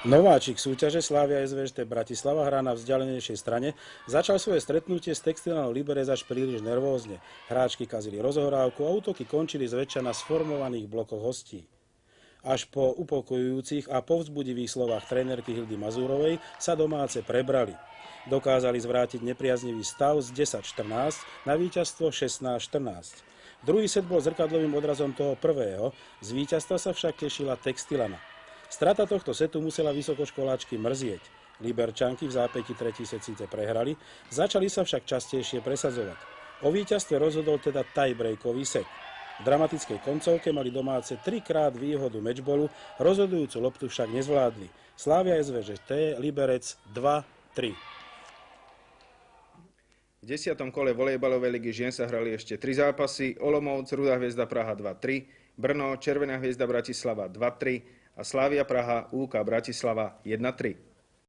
Nováčik súťaže Slavia SVŽT Bratislava hrá na vzdialenejšej strane. Začal svoje stretnutie s Textilnou Liberec až príliš nervózne. Hráčky kazili rozohrávku a útoky končili zväčša na sformovaných blokoch hostí. Až po upokojujúcich a povzbudivých slovách trénerky Hildy Mazúrovej sa domáce prebrali. Dokázali zvrátiť nepriaznivý stav z 10-14 na víťazstvo 16-14. Druhý set bol zrkadlovým odrazom toho prvého, z víťazstva sa však tešila Textilana. Strata tohto setu musela vysokoškoláčky mrzieť. Liberčanky v zápäti tretí set síce prehrali, začali sa však častejšie presadzovať. O víťazstve rozhodol teda tiebreakový set. V dramatickej koncovke mali domáce 3-krát výhodu matchballu, rozhodujúcu loptu však nezvládli. Slavia SVŽT Liberec 2-3. V 10. kole volejbalovej ligy žien sa hrali ešte 3 zápasy. Olomouc, Rudá hviezda Praha 2-3, Brno, Červená hviezda Bratislava 2-3 a Slavia Praha UK Bratislava 1-3.